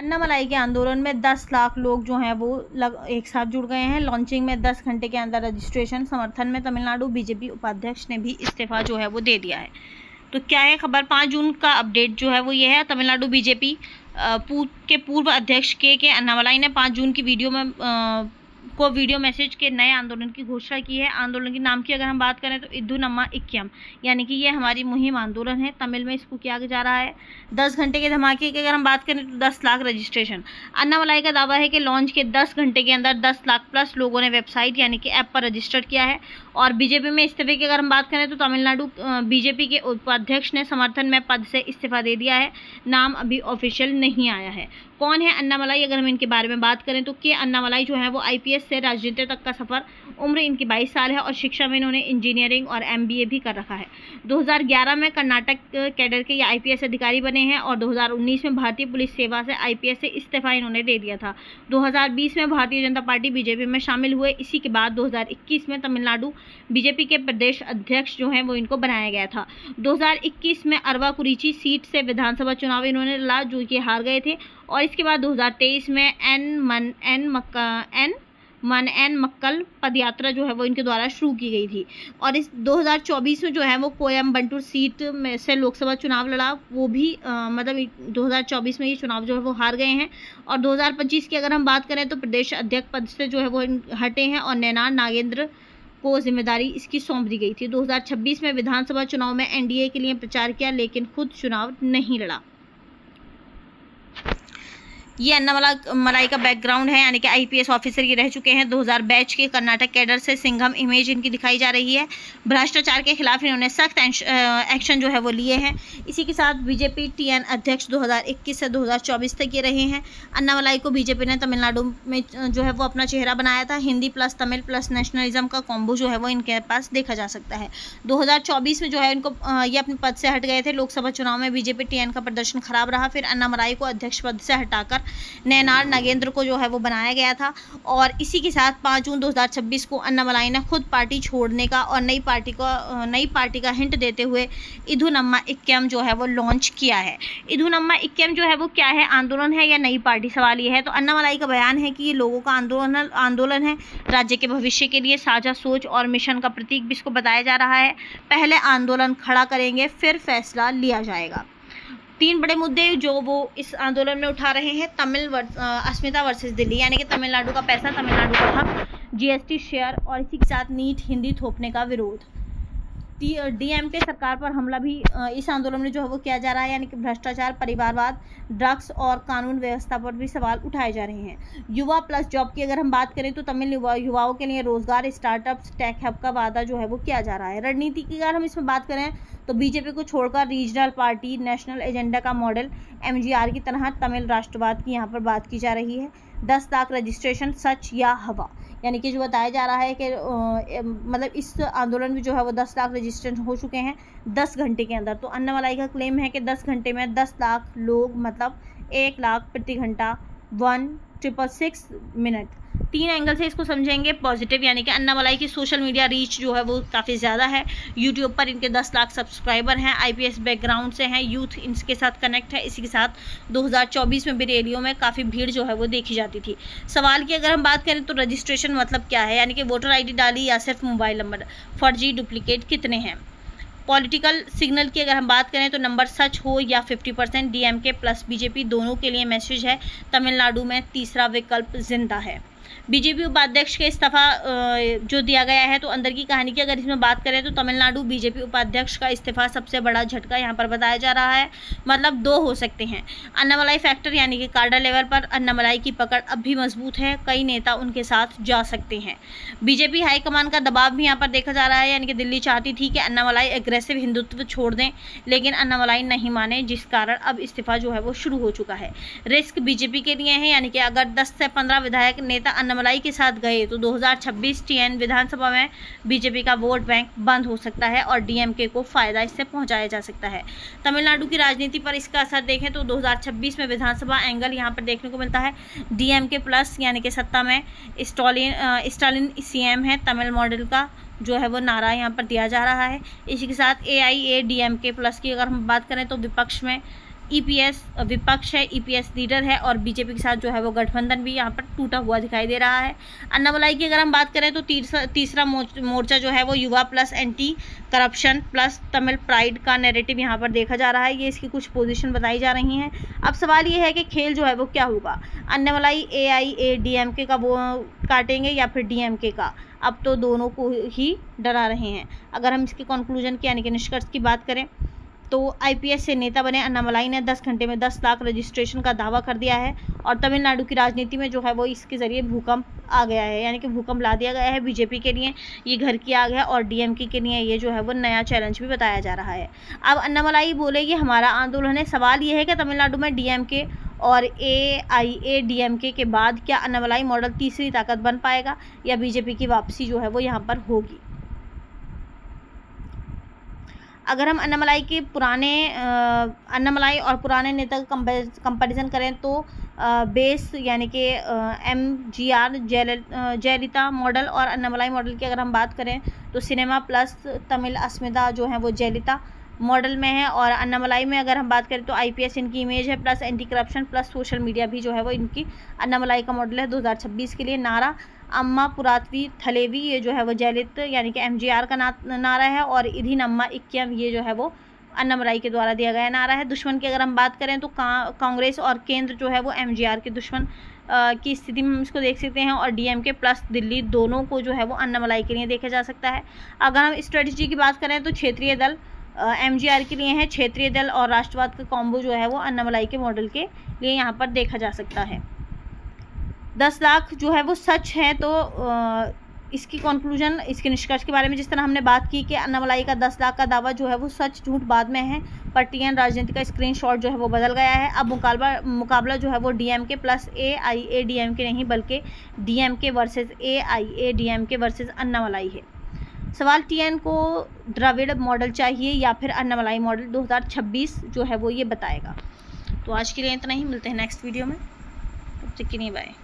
अन्नामलाई के आंदोलन में 10 लाख लोग जो हैं वो एक साथ जुड़ गए हैं। लॉन्चिंग में 10 घंटे के अंदर रजिस्ट्रेशन। समर्थन में तमिलनाडु बीजेपी उपाध्यक्ष ने भी इस्तीफा जो है वो दे दिया है। तो क्या है खबर, 5 जून का अपडेट जो है वो ये है। तमिलनाडु बीजेपी के पूर्व अध्यक्ष के अन्नामलाई ने 5 जून की वीडियो मैसेज के नए आंदोलन की घोषणा की है। आंदोलन के नाम की अगर हम बात करें तो इद्धू नम्मा इक्कम, यानी कि ये हमारी मुहिम आंदोलन है। तमिल में इसको किया जा रहा है। 10 घंटे के धमाके की अगर हम बात करें तो 10 लाख रजिस्ट्रेशन। अन्नामलाई का दावा है कि लॉन्च के 10 घंटे के अंदर 10 लाख प्लस लोगों ने वेबसाइट यानी कि ऐप पर रजिस्टर किया है। और बीजेपी में इस्तीफे की अगर हम बात करें तो तमिलनाडु बीजेपी के उपाध्यक्ष ने समर्थन में पद से इस्तीफा दे दिया है। नाम अभी ऑफिशियल नहीं आया है। कौन है अन्नामलाई, अगर हम इनके बारे में बात करें तो के अन्नामलाई जो है वो आईपीएस से राजनीति तक का सफर। उम्र इनकी 22 साल है और शिक्षा में इन्होंने इंजीनियरिंग और एमबीए भी कर रखा है। 2011 में कर्नाटक कैडर के ये आईपीएस अधिकारी बने हैं और 2019 में भारतीय पुलिस सेवा से आईपीएस से इस्तीफा इन्होंने दे दिया था। 2020 में भारतीय जनता पार्टी बीजेपी में शामिल हुए। इसी के बाद 2021 में तमिलनाडु बीजेपी के प्रदेश अध्यक्ष जो हैं वो इनको बनाया गया था। 2021 में अरवा कुरीची सीट से विधानसभा चुनाव इन्होंने लड़ा, जो कि हार गए थे। और इसके बाद 2023 में एन मक्कल पदयात्रा जो है वो इनके द्वारा शुरू की गई थी। और इस 2024 में जो है वो कोयम्बटूर सीट में से लोकसभा चुनाव लड़ा, वो भी 2024 में ये चुनाव जो है वो हार गए हैं। और 2025 की अगर हम बात करें तो प्रदेश अध्यक्ष पद से जो है वो हटे हैं और नैना नागेंद्र को जिम्मेदारी इसकी सौंप दी गई थी। 2026 में विधानसभा चुनाव में एनडीए के लिए प्रचार किया, लेकिन खुद चुनाव नहीं लड़ा। ये अन्नामलाई का बैकग्राउंड है, यानी कि आईपीएस ऑफिसर ये रह चुके हैं। 2000 बैच के कर्नाटक कैडर से सिंघम इमेज इनकी दिखाई जा रही है। भ्रष्टाचार के खिलाफ इन्होंने सख्त एक्शन जो है वो लिए हैं। इसी के साथ बीजेपी टीएन अध्यक्ष 2021 से 2024 तक ये रहे हैं। अन्नामलाई को बीजेपी ने तमिलनाडु में जो है वो अपना चेहरा बनाया था। Hindi plus Tamil plus nationalism का कॉम्बो जो है वो इनके पास देखा जा सकता है। 2024 में जो है इनको ये अपने पद से हट गए थे। लोकसभा चुनाव में बीजेपी टीएन का प्रदर्शन खराब रहा। फिर अन्नामलाई को अध्यक्ष पद से हटाकर नैनार नागेंद्र को जो है वो बनाया गया था। और इसी के साथ 5 जून 2026 को अन्नामलाई ने खुद पार्टी छोड़ने का और नई पार्टी का हिंट देते हुए इद्धू नम्मा इक्कम जो है वो लॉन्च किया है। इद्धू नम्मा इक्कम जो है वो क्या है, आंदोलन है या नई पार्टी, सवाल ये है। तो अन्नामलाई का बयान है कि ये लोगों का आंदोलन है, राज्य के भविष्य के लिए साझा सोच और मिशन का प्रतीक भी इसको बताया जा रहा है। पहले आंदोलन खड़ा करेंगे, फिर फैसला लिया जाएगा। 3 बड़े मुद्दे जो वो इस आंदोलन में उठा रहे हैं। अस्मिता वर्सेस दिल्ली, यानी कि तमिलनाडु का पैसा, तमिलनाडु का हक, जीएसटी शेयर और इसी के साथ नीट हिंदी थोपने का विरोध। डीएमके सरकार पर हमला भी इस आंदोलन में जो है वो किया जा रहा है, यानी कि भ्रष्टाचार, परिवारवाद, ड्रग्स और कानून व्यवस्था पर भी सवाल उठाए जा रहे हैं। युवा प्लस जॉब की अगर हम बात करें तो तमिल युवाओं के लिए रोजगार, स्टार्टअप्स, टेक हब का वादा जो है वो किया जा रहा है। रणनीति की अगर हम इसमें बात करें तो बीजेपी को छोड़कर रीजनल पार्टी, नेशनल एजेंडा का मॉडल एमजीआर की तरह तमिल राष्ट्रवाद की यहाँ पर बात की जा रही है। 10 लाख रजिस्ट्रेशन, सच या हवा, यानी कि जो बताया जा रहा है कि इस आंदोलन में जो है वो 10 लाख रजिस्ट्रेशन हो चुके हैं 10 घंटे के अंदर। तो अन्नामलाई का क्लेम है कि 10 घंटे में 10 लाख लोग, मतलब 1 लाख प्रति घंटा, 1,666 मिनट। 3 एंगल से इसको समझेंगे। पॉजिटिव, यानी कि अन्नामलाई की सोशल मीडिया रीच जो है वो काफ़ी ज़्यादा है। यूट्यूब पर इनके 10 लाख सब्सक्राइबर हैं, आईपीएस बैकग्राउंड से हैं, यूथ इनके साथ कनेक्ट है। इसी के साथ 2024 में भी रैलियों में काफ़ी भीड़ जो है वो देखी जाती थी। सवाल की अगर हम बात करें तो रजिस्ट्रेशन मतलब क्या है, यानी कि वोटर आईडी डाली या सिर्फ मोबाइल नंबर, फर्जी डुप्लीकेट कितने हैं। पॉलिटिकल सिग्नल की अगर हम बात करें तो नंबर सच हो या 50%, डीएमके प्लस बीजेपी दोनों के लिए मैसेज है। तमिलनाडु में तीसरा विकल्प जिंदा है। बीजेपी उपाध्यक्ष के इस्तीफा जो दिया गया है, तो अंदर की कहानी की अगर इसमें बात करें तो तमिलनाडु बीजेपी उपाध्यक्ष का इस्तीफा सबसे बड़ा झटका यहाँ पर बताया जा रहा है। मतलब 2 हो सकते हैं। अन्नामलाई फैक्टर, यानी कि कार्डर लेवल पर अन्नामलाई की पकड़ अब भी मजबूत है, कई नेता उनके साथ जा सकते हैं। बीजेपी हाईकमान का दबाव भी यहाँ पर देखा जा रहा है, यानी कि दिल्ली चाहती थी कि अन्नामलाई एग्रेसिव हिंदुत्व छोड़ दें, लेकिन अन्नामलाई नहीं माने, जिस कारण अब इस्तीफा जो है वो शुरू हो चुका है। रिस्क बीजेपी के लिए है, यानी कि अगर 10 से 15 विधायक नेता अन्नामलाई के साथ गए तो 2026 टीएन विधानसभा में बीजेपी का वोट बैंक बंद हो सकता है और डीएमके को फायदा इससे पहुंचाया जा सकता है। तमिलनाडु की राजनीति पर इसका असर देखें तो 2026 में विधानसभा एंगल यहां पर देखने को मिलता है। डीएमके प्लस, यानी कि सत्ता में स्टालिन सीएम है, तमिल मॉडल का जो है वो नारा यहाँ पर दिया जा रहा है। इसी के साथ AIADMK प्लस की अगर हम बात करें तो विपक्ष में ईपीएस विपक्ष है, ईपीएस लीडर है और बीजेपी के साथ जो है वो गठबंधन भी यहाँ पर टूटा हुआ दिखाई दे रहा है। अन्नामलाई की अगर हम बात करें तो तीसरा मोर्चा जो है वो युवा plus anti corruption plus Tamil pride का नैरेटिव यहाँ पर देखा जा रहा है। ये इसकी कुछ पोजीशन बताई जा रही हैं। अब सवाल ये है कि खेल जो है वो क्या होगा, अन्नामलाई AIADMK का वो काटेंगे या फिर DMK का। अब तो दोनों को ही डरा रहे हैं। अगर हम इसके कंक्लूजन की यानी कि निष्कर्ष की बात करें तो IPS से नेता बने अन्नामलाई ने 10 घंटे में 10 लाख रजिस्ट्रेशन का दावा कर दिया है और तमिलनाडु की राजनीति में जो है वो इसके ज़रिए भूकंप आ गया है, यानी कि भूकंप ला दिया गया है। बीजेपी के लिए ये घर की आग है और DMK के लिए ये जो है वो नया चैलेंज भी बताया जा रहा है। अब अन्नामलाई बोले ये हमारा आंदोलन है। सवाल ये है कि तमिलनाडु में DMK और AIADMK के बाद क्या अन्नामलाई मॉडल तीसरी ताकत बन पाएगा या बीजेपी की वापसी जो है वो यहाँ पर होगी। अगर हम अन्नामलाई और पुराने नेता का कंपैरिजन करें तो बेस यानी कि MGR जयललिता मॉडल और अन्नामलाई मॉडल की अगर हम बात करें तो सिनेमा प्लस तमिल अस्मिता जो है वो जयललिता मॉडल में है और अन्नामलाई में अगर हम बात करें तो IPS इनकी इमेज है plus anti corruption plus social media भी जो है वो इनकी अन्नामलाई का मॉडल है। 2026 के लिए नारा अम्मा पुरातवी थलेवी ये जो है वो जयललिता यानी कि MGR का नारा है और इधी नम्मा इक्यम ये जो है वो अन्नामलाई के द्वारा दिया गया नारा है। दुश्मन की अगर हम बात करें तो कांग्रेस और केंद्र जो है वो MGR के दुश्मन की स्थिति में हम इसको देख सकते हैं और DMK प्लस दिल्ली दोनों को जो है वो अन्नामलाई के लिए देखा जा सकता है। अगर हम स्ट्रेटजी की बात करें तो क्षेत्रीय दल MGR के लिए है, क्षेत्रीय दल और राष्ट्रवाद का कॉम्बो जो है वो अन्नामलाई के मॉडल के लिए यहाँ पर देखा जा सकता है। 10 लाख जो है वो सच है तो इसकी कंक्लूजन इसके निष्कर्ष के बारे में जिस तरह हमने बात की कि अन्नामलाई का 10 लाख का दावा जो है वो सच झूठ बाद में है, पर TN राजनीति का स्क्रीनशॉट जो है वो बदल गया है। अब मुकाबला जो है वो DMK प्लस AIADMK नहीं बल्कि DMK versus AIADMK versus Annamalai है। सवाल TN को द्रविड़ मॉडल चाहिए या फिर अन्नामलाई मॉडल 2026 जो है वो ये बताएगा। तो आज के लिए इतना ही, मिलते हैं नेक्स्ट वीडियो में, तब तक के लिए बाय।